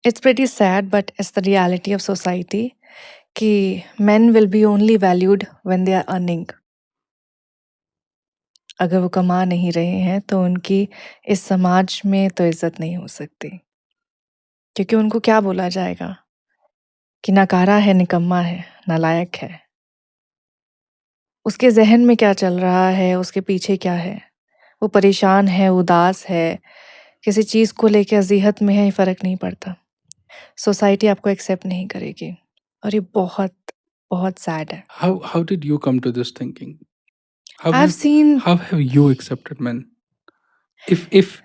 It's pretty sad, but it's the reality of society कि men will be only valued when they are earning. अगर वो कमा नहीं रहे हैं तो उनकी इस समाज में तो इज्जत नहीं हो सकती, क्योंकि उनको क्या बोला जाएगा कि नकारा है, निकम्मा है, नालायक है। उसके ज़हन में क्या चल रहा है, उसके पीछे क्या है? वो परेशान है, उदास है, किसी चीज़ को लेके अज़ीहत में है, ये फ़र्क नहीं पड़ता। सोसाइटी आपको एक्सेप्ट नहीं करेगी और ये बहुत, बहुत सैड है। How did you come to this thinking? How I have have seen how have you accepted men?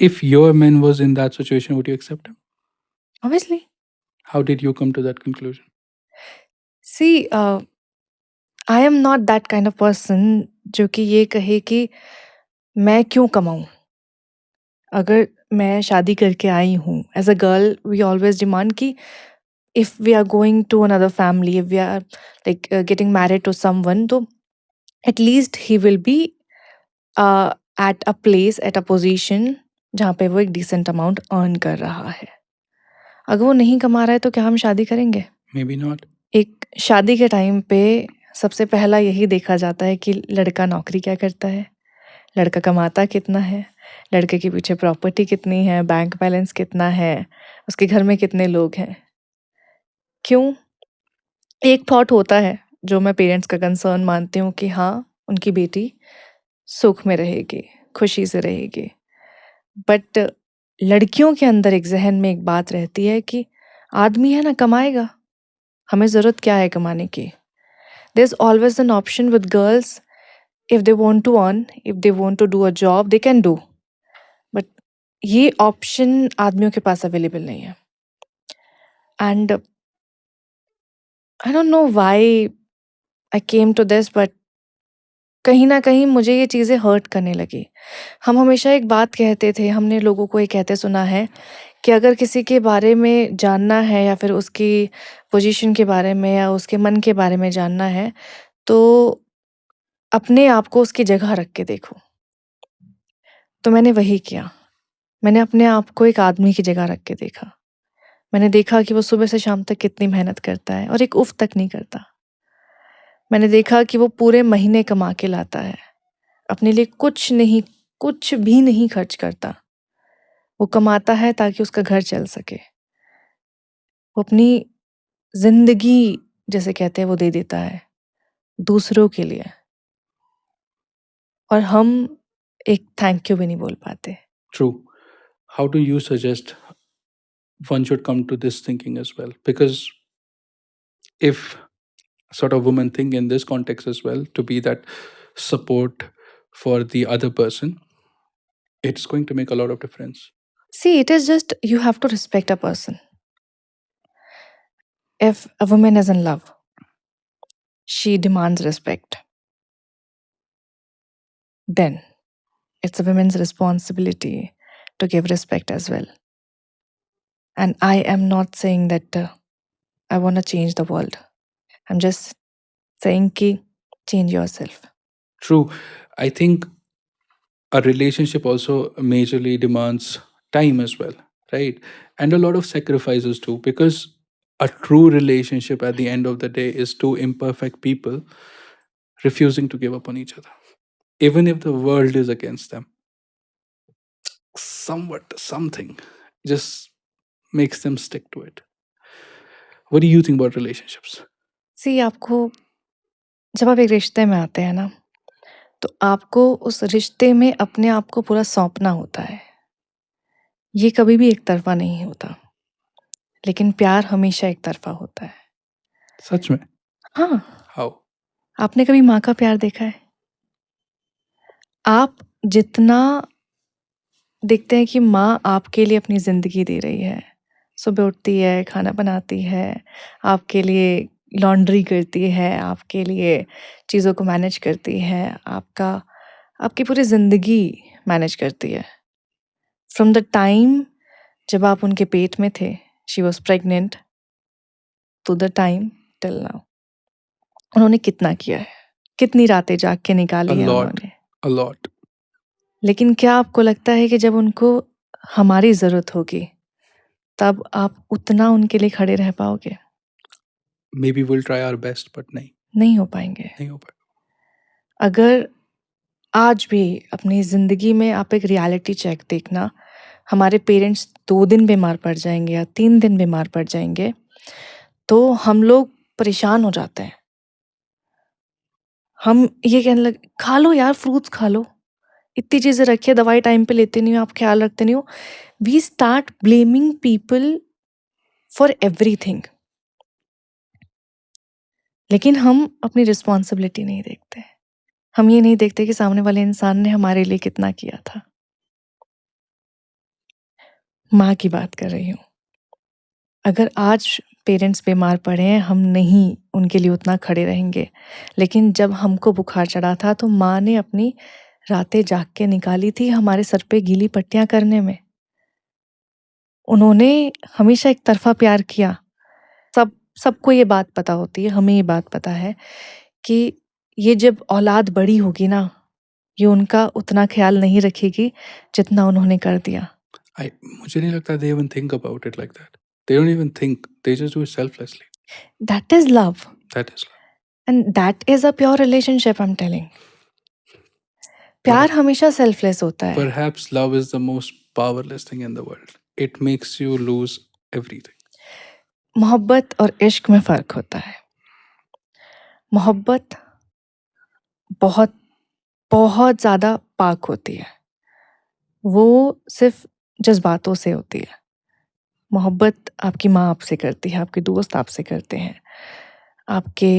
If your man was in that situation, would you accept him? Obviously How did you come to that conclusion? See I am not that kind of person जो कि ये कहे कि मैं क्यों कमाऊँ? अगर मैं शादी करके आई हूँ, as a girl we always demand कि if we are going to another family, if we are like getting married to someone, तो at least he will be at a place, at a position जहाँ पे वो एक decent amount earn कर रहा है। अगर वो नहीं कमा रहा है तो क्या हम शादी करेंगे? Maybe not. एक शादी के टाइम पे सबसे पहला यही देखा जाता है कि लड़का नौकरी क्या करता है, लड़का कमाता कितना है, लड़के के पीछे प्रॉपर्टी कितनी है, बैंक बैलेंस कितना है, उसके घर में कितने लोग हैं। क्यों? एक थॉट होता है जो मैं पेरेंट्स का कंसर्न मानती हूँ कि हाँ, उनकी बेटी सुख में रहेगी, खुशी से रहेगी। बट लड़कियों के अंदर एक ज़हन में एक बात रहती है कि आदमी है ना, कमाएगा, हमें ज़रूरत क्या है कमाने की? There is always an option with girls, if they want to earn, if they want to do a job, they can do. But ये ऑप्शन आदमियों के पास अवेलेबल नहीं है। And I don't know why I came to this, but कहीं न कहीं मुझे ये चीज़ें हर्ट करने लगी। हम हमेशा एक बात कहते थे, हमने लोगों को ये कहते सुना है कि अगर किसी के बारे में जानना है या फिर उसकी पोजीशन के बारे में या उसके मन के बारे में जानना है, तो अपने आप को उसकी जगह रख के देखो। तो मैंने वही किया। मैंने अपने आप को एक आदमी की जगह रख के देखा। मैंने देखा कि वो सुबह से शाम तक कितनी मेहनत करता है और एक उफ़ तक नहीं करता। मैंने देखा कि वो पूरे महीने कमा के लाता है। अपने लिए कुछ भी नहीं खर्च करता। वो कमाता है ताकि उसका घर चल सके। वो अपनी ज़िंदगी जिसे कहते हैं वो दे देता है, दूसरों के लिए। और हम एक थैंक यू भी नहीं बोल पाते। True. How do you suggest one should come to this thinking as well? Because if sort of women think in this context as well to be that support for the other person, it's going to make a lot of difference. See, it is just you have to respect a person. If a woman is in love, she demands respect. Then it's a woman's responsibility to give respect as well. And I am not saying that I want to change the world. I'm just saying कि change yourself. True. I think a relationship also majorly demands time as well, right? And a lot of sacrifices too, because a true relationship at the end of the day is two imperfect people refusing to give up on each other, even if the world is against them. Somewhat, something just makes them stick to it. What do you think about relationships? See, आपको जब आप एक रिश्ते में आते हैं ना, तो आपको उस रिश्ते में अपने आप को पूरा सौंपना होता है। ये कभी भी एक तरफ़ा नहीं होता, लेकिन प्यार हमेशा एक तरफ़ा होता है। सच में? हाँ, How? आपने कभी माँ का प्यार देखा है? आप जितना देखते हैं कि माँ आपके लिए अपनी ज़िंदगी दे रही है, सुबह उठती है, खाना बनाती है, आपके लिए लॉन्ड्री करती है, आपके लिए चीज़ों को मैनेज करती है, आपकी पूरी ज़िंदगी मैनेज करती है। फ्रॉम द टाइम जब आप उनके पेट में थे, she was pregnant to the time till now. उन्होंने कितना किया है, कितनी रातें जाग के A निकाली हैं lot. उन्होंने। A lot. लेकिन क्या आपको लगता है कि जब उनको हमारी ज़रूरत होगी, तब आप उतना उनके लिए खड़े रह पाओगे? Maybe we'll try our best, but नहीं नहीं हो पाएंगे। नहीं हो पाएगा। अगर आज भी अपनी ज़िंदगी में आप एक रियलिटी चेक देखना, हमारे पेरेंट्स 2 दिन बीमार पड़ जाएंगे या 3 दिन बीमार पड़ जाएंगे, तो हम लोग परेशान हो जाते हैं। हम ये कहने लगे, खा लो यार, फ्रूट्स खा लो, इतनी चीज़ें रखी है, दवाई टाइम पे लेते नहीं हो, आप ख्याल रखते नहीं हो। We start blaming people for everything, लेकिन हम अपनी रिस्पॉन्सिबिलिटी नहीं देखते। हम ये नहीं देखते कि सामने वाले इंसान ने हमारे लिए कितना किया था। माँ की बात कर रही हूँ। अगर आज पेरेंट्स बीमार पड़े हैं, हम नहीं उनके लिए उतना खड़े रहेंगे, लेकिन जब हमको बुखार चढ़ा था तो माँ ने अपनी रातें जाग के निकाली थी हमारे सर पे गीली पट्टियां करने में। उन्होंने हमेशा एक तरफा प्यार किया। सबको ये बात पता होती है, हमें ये बात पता है कि ये जब औलाद बड़ी होगी ना, ये उनका उतना ख्याल नहीं रखेगी जितना उन्होंने कर दिया। मुझे नहीं लगता they even think about it like that. They don't even think. They just do it selflessly. That is love. That is love. And that is a pure relationship, I'm telling. प्यार हमेशा सेल्फलेस होता है। Perhaps love is the most powerless thing in the world. It makes you lose everything. मोहब्बत और इश्क में फ़र्क होता है। मोहब्बत बहुत बहुत ज़्यादा पाक होती है, वो सिर्फ जज्बातों से होती है। मोहब्बत आपकी माँ आपसे करती है, आपके दोस्त आपसे करते हैं, आपके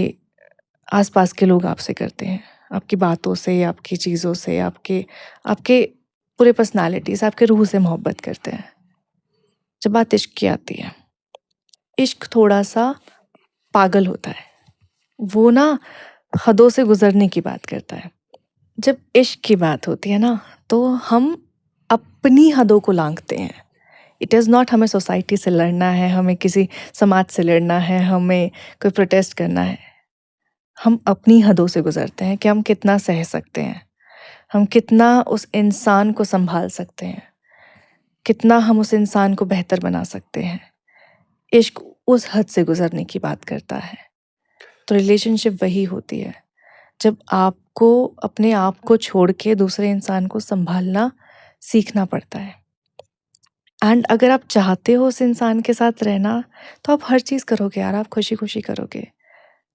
आसपास के लोग आपसे करते हैं, आपकी बातों से, आपकी चीज़ों से, आपके आपके पूरे पर्सनालिटी से, आपके रूह से मोहब्बत करते हैं। जब बात इश्क की आती है, इश्क थोड़ा सा पागल होता है, वो ना हदों से गुजरने की बात करता है। जब इश्क की बात होती है ना, तो हम अपनी हदों को लांघते हैं। इट इज़ नॉट हमें सोसाइटी से लड़ना है, हमें किसी समाज से लड़ना है, हमें कोई प्रोटेस्ट करना है। हम अपनी हदों से गुजरते हैं कि हम कितना सह सकते हैं, हम कितना उस इंसान को संभाल सकते हैं, कितना हम उस इंसान को बेहतर बना सकते हैं। इश्क उस हद से गुजरने की बात करता है। तो रिलेशनशिप वही होती है जब आपको अपने आप को छोड़ के दूसरे इंसान को संभालना सीखना पड़ता है। एंड अगर आप चाहते हो उस इंसान के साथ रहना, तो आप हर चीज़ करोगे यार, आप खुशी खुशी करोगे।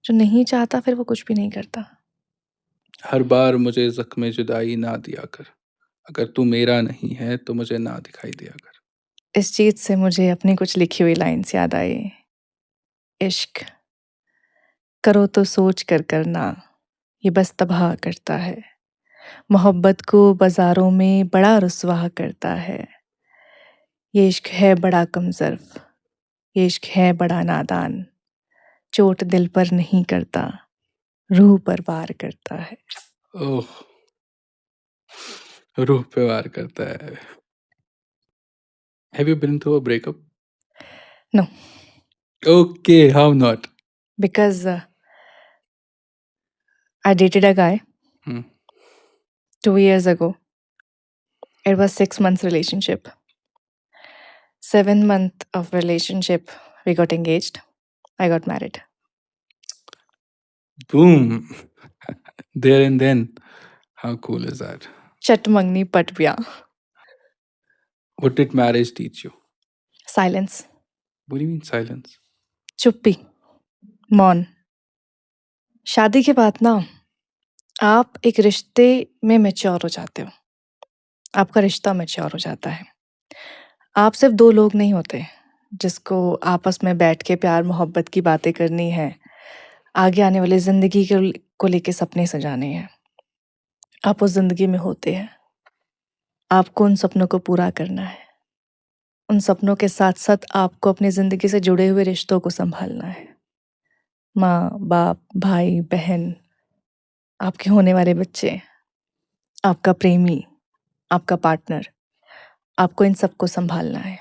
जो नहीं चाहता फिर वो कुछ भी नहीं करता। हर बार मुझे ज़ख्म जुदाई ना दिया कर, अगर तू मेरा नहीं है तो मुझे ना दिखाई दिया कर। इस चीज़ से मुझे अपनी कुछ लिखी हुई लाइन्स याद आई। इश्क करो तो सोच कर करना, ये बस तबाह करता है। मोहब्बत को बाज़ारों में बड़ा रुसवा करता है। ये इश्क है बड़ा कमज़र्फ़, ये इश्क है बड़ा नादान, चोट दिल पर नहीं करता, रूह पर वार करता है। ओह, रूह पे वार करता है। Have you been through a breakup? No, Okay, how not? because I dated a guy Hmm. 2 years ago. It was 6 months relationship. 7th month of relationship, we got engaged. I got married. Boom. There and then. How cool is that? Chatmangni Patbya. What did marriage teach you? Silence. What do you mean silence? चुप्पी, मौन। शादी के बाद ना आप एक रिश्ते में मैच्योर हो जाते हो, आपका रिश्ता मैच्योर हो जाता है। आप सिर्फ 2 लोग नहीं होते जिसको आपस में बैठ के प्यार मोहब्बत की बातें करनी है, आगे आने वाली ज़िंदगी को लेके सपने सजाने हैं। आप उस ज़िंदगी में होते हैं, आपको उन सपनों को पूरा करना है। उन सपनों के साथ-साथ आपको अपनी ज़िंदगी से जुड़े हुए रिश्तों को सँभालना है। माँ, बाप, भाई, बहन, आपके होने वाले बच्चे, आपका प्रेमी, आपका पार्टनर, आपको इन सबको सँभालना है।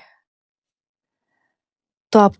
तो आप